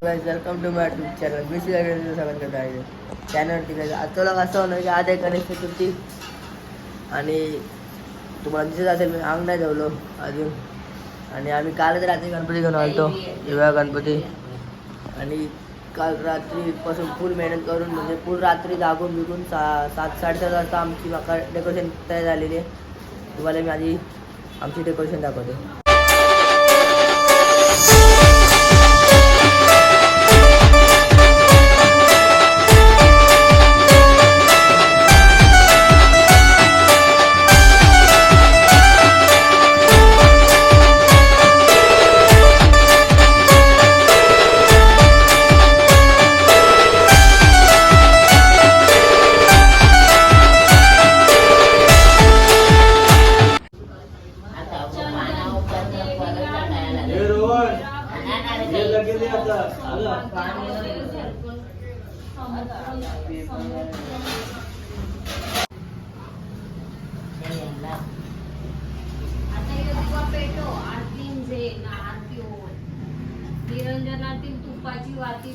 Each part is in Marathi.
Guys welcome to my YouTube channel मी सगळ्यांचं आहे चॅनलवरती काय आजचं व्लॉग असं होणार की आज आहे गणेश चतुर्थी आणि तुम्हाला दिसत असेल मी अंग नाही ठेवलो अजून आणि आम्ही कालच रात्री गणपती घेऊन आलो दिव्या गणपती आणि काल रात्रीपासून फुल मेहनत करून म्हणजे फुल रात्री जागून बिगून 7-7:30 वाजता आमची डेकोरेशन तयार झालेली आहे. तुम्हाला मी आधी आमची डेकोरेशन दाखवते. निरंजनातील तुपाची वाती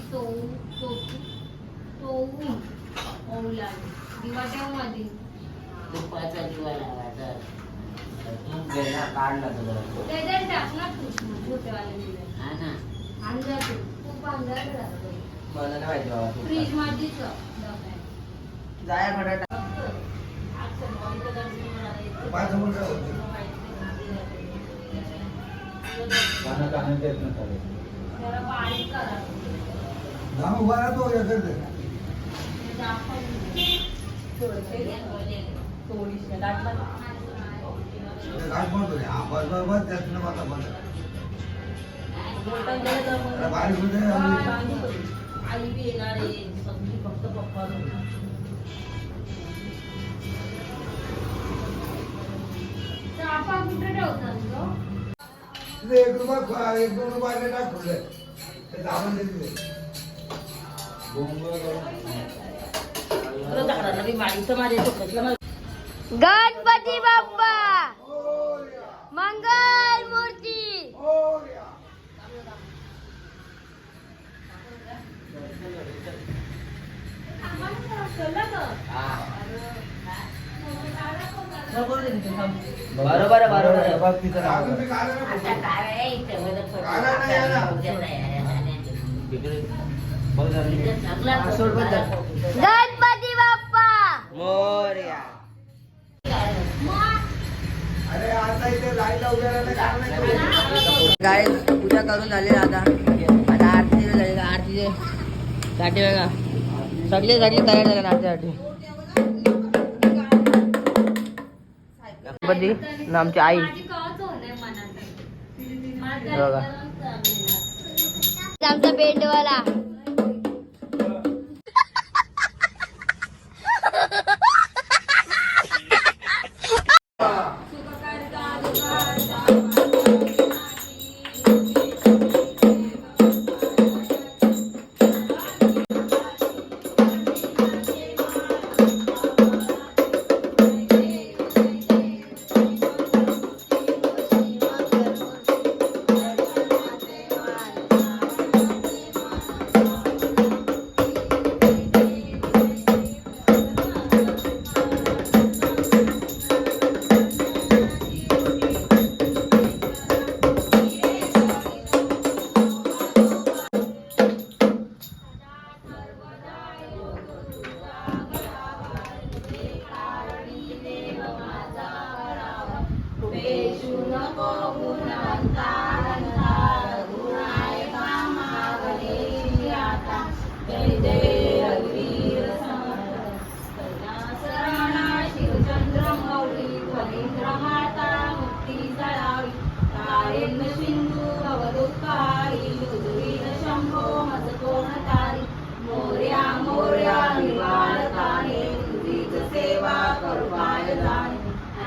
दिवाट्यामध्ये तुपाचा दिवा लावायचा तूप घ्यायला काढला त्याच्यात टाकणार तूप छोटेवाले हा ना अंदाज तूप अंदाज मला नाही माहिती बाबा फ्रीज मध्ये जाया फटाटा जरा बारीक करा आई बी येणार आहे सगळी फक्त पप्पा चापा कुठे ठेवतात तो एक दोन रुपये टाकले गणपती बाप्पा मंगल मूर्ती बरोबर गणपती बाप्पा मोरया. काय पूजा करून झाली आता आरती झाली आरतीचे साठी बघा सगळे तयार झाले आरतीसाठी गणपती ना आमची आई बघा आमचा पेंडवाला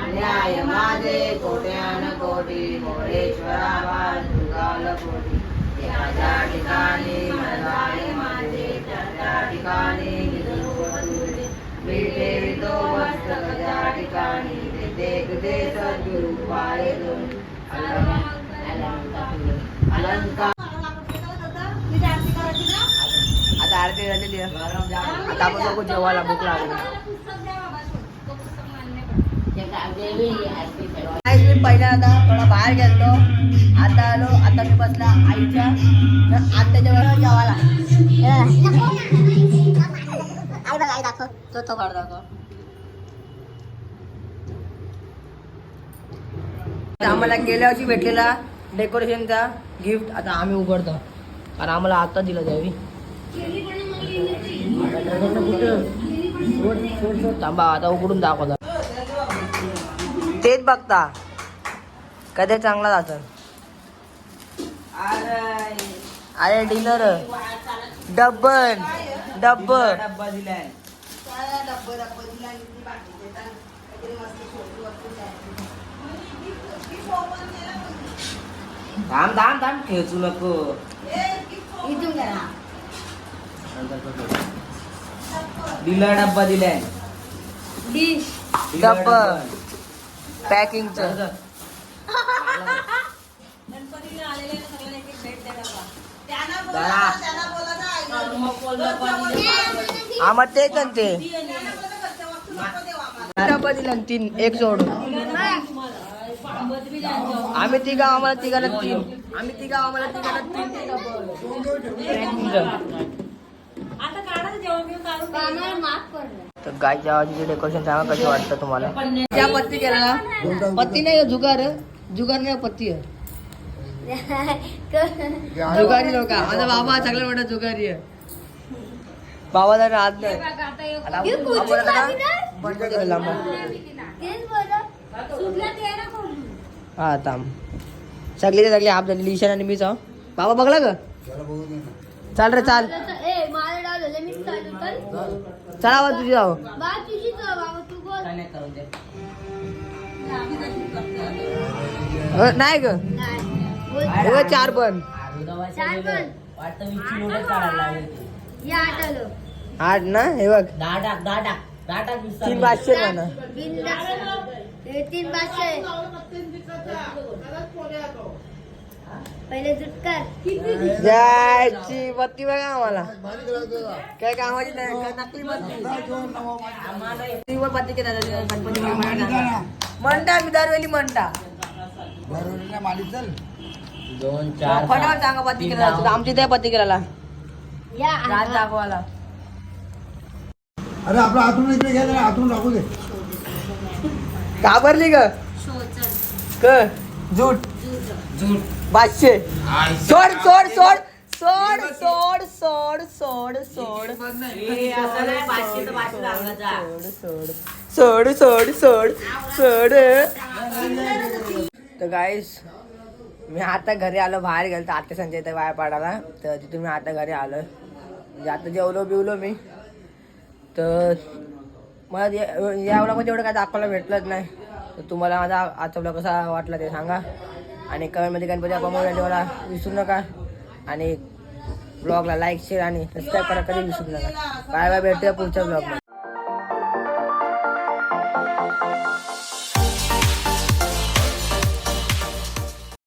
न्याय माझे कोट्यान कोटी मोरेश्वरा बाल कोटी त्या ठिकाणी मनाय माझे त्या ठिकाणी भेटे तो मस्तक त्या ठिकाणी देखते सद्गुरु पाय अलंकार तयारी झालेली आहे. आता आपण बघू जेवायला भूक लागली. Guys, मी पहिल्यांदा थोडा बाहेर गेलो, आता आलो. आता मी बसला आईच्या आत्याच्या वेळेला जेवायला. आई दाखव तो काढ दाखव. आम्हाला गेल्या वर्षी भेटलेला डेकोरेशनचा गिफ्ट आता आम्ही उघडतो, कारण आम्हाला आता दिलं द्यावी. थांबा आता उघडून दाखवता. तेच बघता कधी चांगला जातं. अरे डिनर डब्बल डब्ब डब्बा दिलाय. थांब थांब थांब खेचू नको. दिला डब्बा दिलाय. डब्ब पॅकिंगचं. आम्हाला तेच ना ते डब्बा दिला 3 एक सोडून. आम्ही तिघा आम्हाला तिघाला 3. आम्ही तिघा आम्हाला तिघाला 3. तर गायच्या आवाजाचे डेकोरेशन सांगा कसे वाटतं तुम्हाला. त्या पत्ती केला पत्ती नाही जुगार जुगार नाही पत्ती आहे. जुगारी लोक माझा बाबा सगळं मोठा जुगारी आहे. बाबाला राहत नाही. हा थांब सगळी सगळी आप झाली ईशान आणि मीच. बाबा बघला का चाल रे चाल चला बा तुझी जाऊ नाही ग 4 पण 8 ना हे बघ 3 500 म्हणा. 3 500 पहिले जुटकर जायची बत्ती बघा आम्हाला काय कामाची नाही काय नकली बत्ती पत्ती केला गणपती म्हणता मी दरवेळी म्हणता फटाफट सांगा पत्ती केला आमची त्या पत्ती केला राज दाखवायला. अरे आपला हातून इकडे घ्या जरा, हातून टाकू दे. घाबरली ग क झूट 500 सोड सोड सोड सोड सोड सोड सोड सोड सोड सोड सोड सोड. तर गाईस मी आता घरी आलो. बाहेर गेलो तर आता संजय इथं वाया पाडायला. तर तिथून मी आता घरी आलो. म्हणजे आता जेवलो बिवलो मी. तर मला या व्लॉगमध्ये एवढं काय दाखवायला भेटलंच नाही. तर तुम्हाला माझा आजचा व्लॉग कसा वाटला ते सांगा आणि कमेंटमध्ये गणपती बाप्पा मोरया मला विसरू नका. आणि ब्लॉगला लाईक शेअर आणि सबस्क्राईब करा कधी विसरू नका. बाय बाय भेटूया पुढच्या ब्लॉगमध्ये.